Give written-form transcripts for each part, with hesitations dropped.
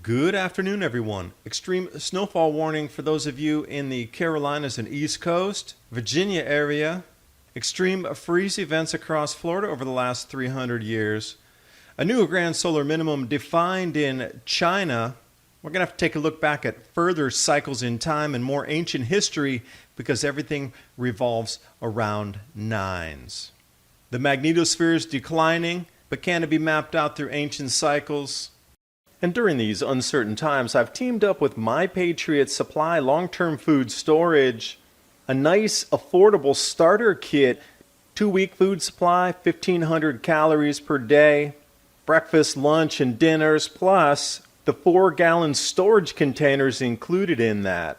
Good afternoon, everyone. Extreme snowfall warning for those of you in the Carolinas and East Coast, Virginia area. Extreme freeze events across Florida over the last 300 years. A new grand solar minimum defined in China. We're going to have to take a look back at further cycles in time and more ancient history because everything revolves around nines. The magnetosphere is declining, but can it be mapped out through ancient cycles? And during these uncertain times, I've teamed up with my Patriot Supply long-term food storage, a nice affordable starter kit, 2-week food supply, 1,500 calories per day, breakfast, lunch, and dinners, plus the 4-gallon storage containers included in that.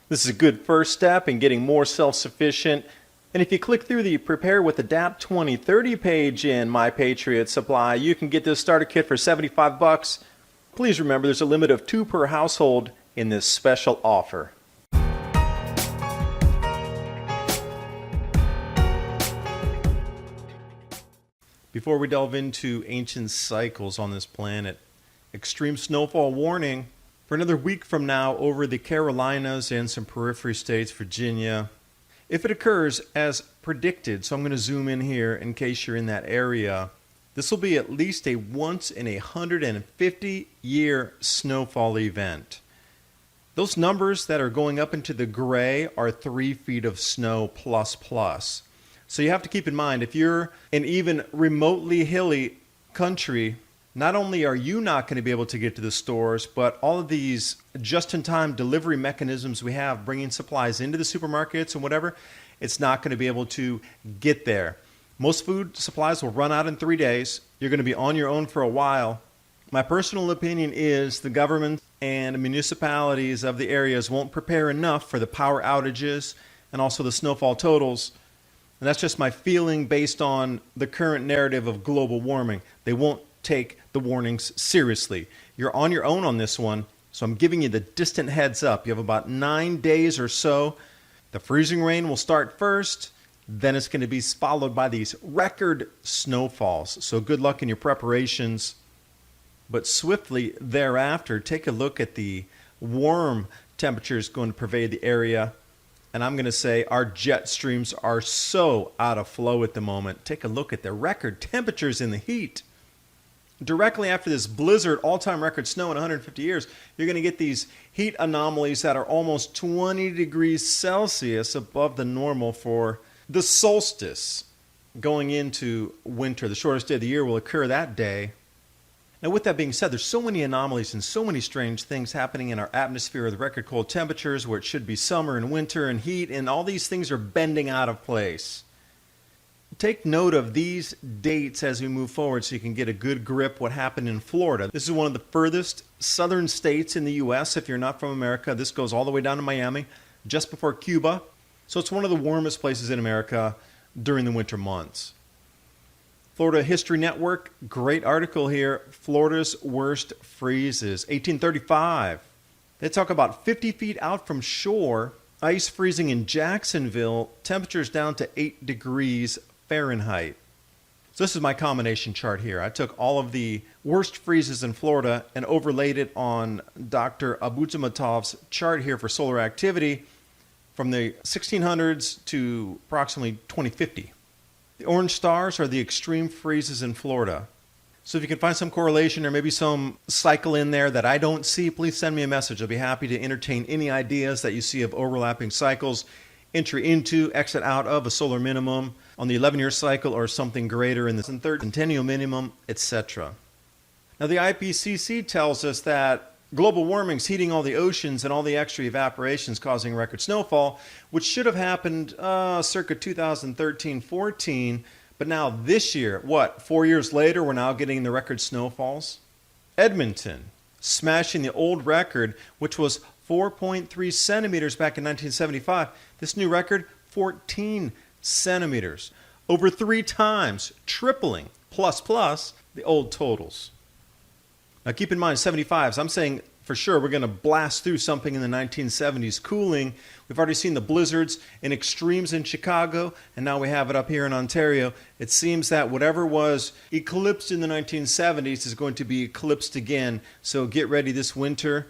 This is a good first step in getting more self-sufficient. And if you click through the Prepare with Adapt 2030 page in My Patriot Supply, you can get this starter kit for $75. Please remember there's a limit of 2 per household in this special offer. Before we delve into ancient cycles on this planet, extreme snowfall warning for another week from now over the Carolinas and some periphery states, Virginia. If it occurs as predicted, so I'm going to zoom in here in case you're in that area, this will be at least a once in a 150-year snowfall event. Those numbers that are going up into the gray are 3 feet of snow plus plus. So you have to keep in mind, if you're in even remotely hilly country, not only are you not going to be able to get to the stores, but all of these just-in-time delivery mechanisms we have bringing supplies into the supermarkets and whatever, it's not going to be able to get there. Most food supplies will run out in 3 days. You're going to be on your own for a while. My personal opinion is the government and municipalities of the areas won't prepare enough for the power outages and also the snowfall totals. And that's just my feeling based on the current narrative of global warming. They won't take the warnings seriously. You're on your own on this one, so I'm giving you the distant heads up. You have about 9 days or so. The freezing rain will start first. Then it's going to be followed by these record snowfalls. So good luck in your preparations. But swiftly thereafter, take a look at the warm temperatures going to pervade the area. And I'm going to say our jet streams are so out of flow at the moment. Take a look at the record temperatures in the heat. Directly after this blizzard, all-time record snow in 150 years, you're going to get these heat anomalies that are almost 20 degrees Celsius above the normal for the solstice going into winter. The shortest day of the year will occur that day. Now, with that being said, there's so many anomalies and so many strange things happening in our atmosphere with record cold temperatures where it should be summer and winter and heat, and all these things are bending out of place. Take note of these dates as we move forward so you can get a good grip what happened in Florida. This is one of the furthest southern states in the U.S. If you're not from America, this goes all the way down to Miami, just before Cuba. So it's one of the warmest places in America during the winter months. Florida History Network, great article here. Florida's worst freezes. 1835. They talk about 50 feet out from shore, ice freezing in Jacksonville, temperatures down to 8 degrees Fahrenheit. So this is my combination chart here. I took all of the worst freezes in Florida and overlaid it on Dr. Abuzamatov's chart here for solar activity from the 1600s to approximately 2050. The orange stars are the extreme freezes in Florida. So if you can find some correlation or maybe some cycle in there that I don't see, please send me a message. I'll be happy to entertain any ideas that you see of overlapping cycles, entry into, exit out of a solar minimum on the 11-year cycle or something greater in the third centennial minimum, etc. Now the IPCC tells us that global warming is heating all the oceans and all the extra evaporations causing record snowfall, which should have happened circa 2013-14. But now this year, 4 years later, we're now getting the record snowfalls? Edmonton, smashing the old record, which was 4.3 centimeters back in 1975. This new record, 14 centimeters. Over 3 times, tripling, plus the old totals. Now keep in mind, 75s, I'm saying for sure we're going to blast through something in the 1970s cooling. We've already seen the blizzards and extremes in Chicago, and now we have it up here in Ontario. It seems that whatever was eclipsed in the 1970s is going to be eclipsed again. So get ready this winter.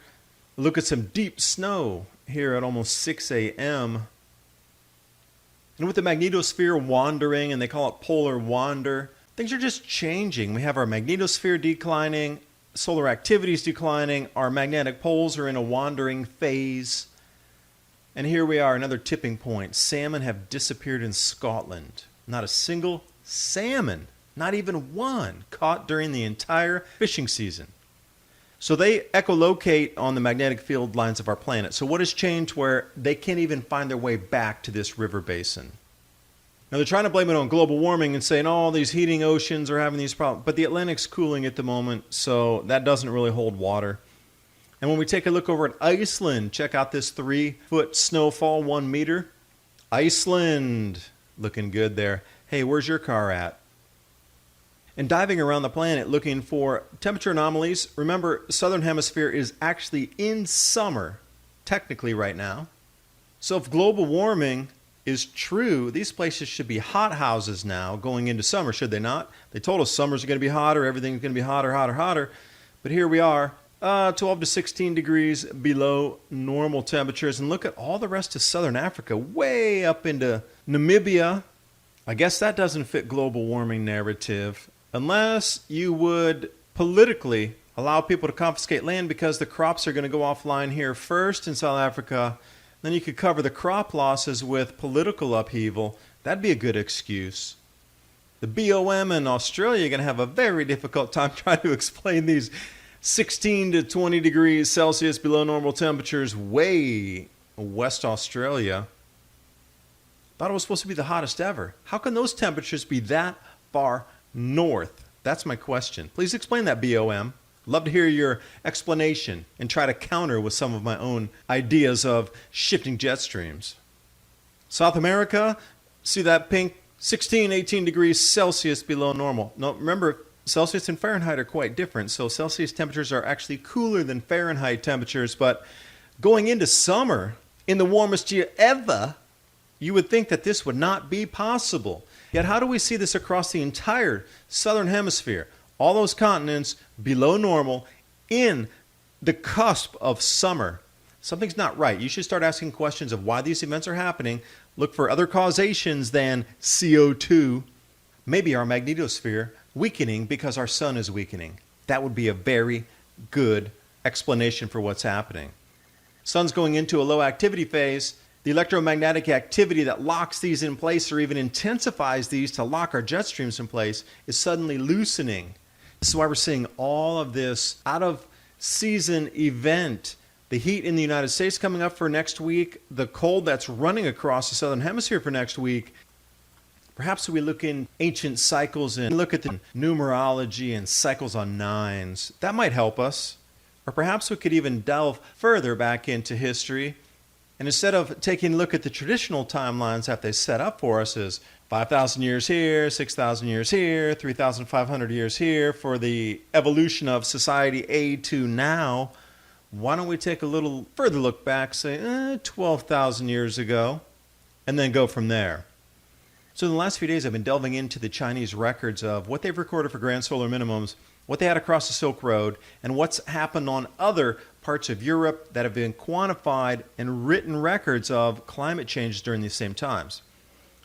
Look at some deep snow here at almost 6 a.m. And with the magnetosphere wandering, and they call it polar wander, things are just changing. We have our magnetosphere declining, solar activity is declining, our magnetic poles are in a wandering phase. And here we are, another tipping point. Salmon have disappeared in Scotland. Not a single salmon, not even one, caught during the entire fishing season. So they echolocate on the magnetic field lines of our planet. So what has changed where they can't even find their way back to this river basin? Now they're trying to blame it on global warming and saying, oh, these heating oceans are having these problems. But the Atlantic's cooling at the moment, so that doesn't really hold water. And when we take a look over at Iceland, check out this 3-foot snowfall, 1 meter. Iceland, looking good there. Hey, where's your car at? And diving around the planet looking for temperature anomalies. Remember, Southern Hemisphere is actually in summer, technically right now. So if global warming is true, these places should be hot houses now going into summer, should they not? They told us summers are going to be hotter, everything's going to be hotter, hotter, hotter. But here we are, 12 to 16 degrees below normal temperatures. And look at all the rest of Southern Africa, way up into Namibia. I guess that doesn't fit global warming narrative. Unless you would politically allow people to confiscate land because the crops are going to go offline here first in South Africa. Then you could cover the crop losses with political upheaval. That'd be a good excuse. The BOM in Australia are going to have a very difficult time trying to explain these 16 to 20 degrees Celsius below normal temperatures way West Australia. Thought it was supposed to be the hottest ever. How can those temperatures be that far north? That's my question. Please explain that, BOM. Love to hear your explanation and try to counter with some of my own ideas of shifting jet streams. South America, see that pink? 16, 18 degrees Celsius below normal. Now remember, Celsius and Fahrenheit are quite different, so Celsius temperatures are actually cooler than Fahrenheit temperatures, but going into summer, in the warmest year ever, you would think that this would not be possible. Yet how do we see this across the entire Southern Hemisphere? All those continents below normal in the cusp of summer. Something's not right. You should start asking questions of why these events are happening. Look for other causations than CO2. Maybe our magnetosphere weakening because our sun is weakening. That would be a very good explanation for what's happening. Sun's going into a low activity phase. The electromagnetic activity that locks these in place or even intensifies these to lock our jet streams in place is suddenly loosening. This is why we're seeing all of this out-of-season event. The heat in the United States coming up for next week, the cold that's running across the Southern Hemisphere for next week. Perhaps we look in ancient cycles and look at the numerology and cycles on nines. That might help us. Or perhaps we could even delve further back into history. And instead of taking a look at the traditional timelines that they set up for us as 5,000 years here, 6,000 years here, 3,500 years here for the evolution of society A to now, why don't we take a little further look back, say 12,000 years ago, and then go from there. So in the last few days, I've been delving into the Chinese records of what they've recorded for grand solar minimums, what they had across the Silk Road, and what's happened on other parts of Europe that have been quantified and written records of climate change during these same times.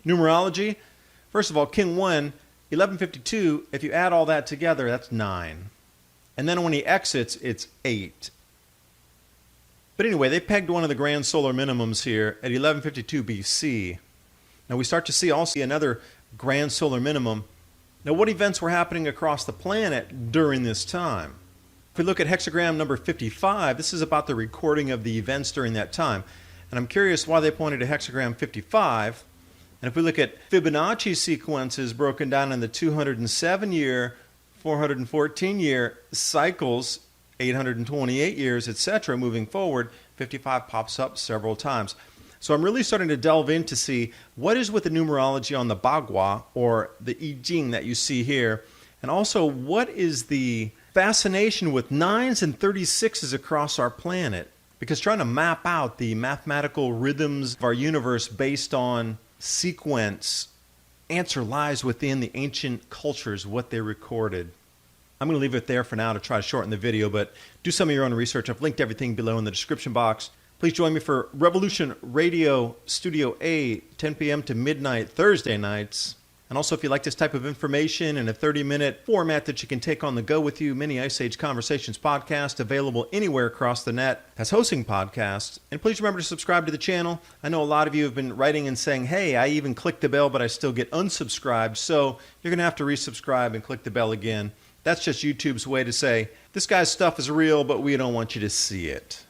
Numerology, first of all, King 1, 1152, if you add all that together, that's 9. And then when he exits, it's 8. But anyway, they pegged one of the grand solar minimums here at 1152 BC. Now we start to see also another grand solar minimum. Now what events were happening across the planet during this time? If we look at hexagram number 55, this is about the recording of the events during that time. And I'm curious why they pointed to hexagram 55. And if we look at Fibonacci sequences broken down in the 207-year, 414-year cycles, 828 years, etc., moving forward, 55 pops up several times. So I'm really starting to delve in to see what is with the numerology on the Bagua, or the I Ching that you see here, and also what is the fascination with 9s and 36s across our planet, because trying to map out the mathematical rhythms of our universe based on sequence, answer lies within the ancient cultures, what they recorded. I'm going to leave it there for now to try to shorten the video, but do some of your own research. I've linked everything below in the description box. Please join me for Revolution Radio Studio A, 10 p.m. to midnight Thursday nights. And also, if you like this type of information in a 30-minute format that you can take on the go with you, Mini Ice Age Conversations podcast, available anywhere across the net as hosting podcasts. And please remember to subscribe to the channel. I know a lot of you have been writing and saying, hey, I even clicked the bell, but I still get unsubscribed. So you're going to have to resubscribe and click the bell again. That's just YouTube's way to say, this guy's stuff is real, but we don't want you to see it.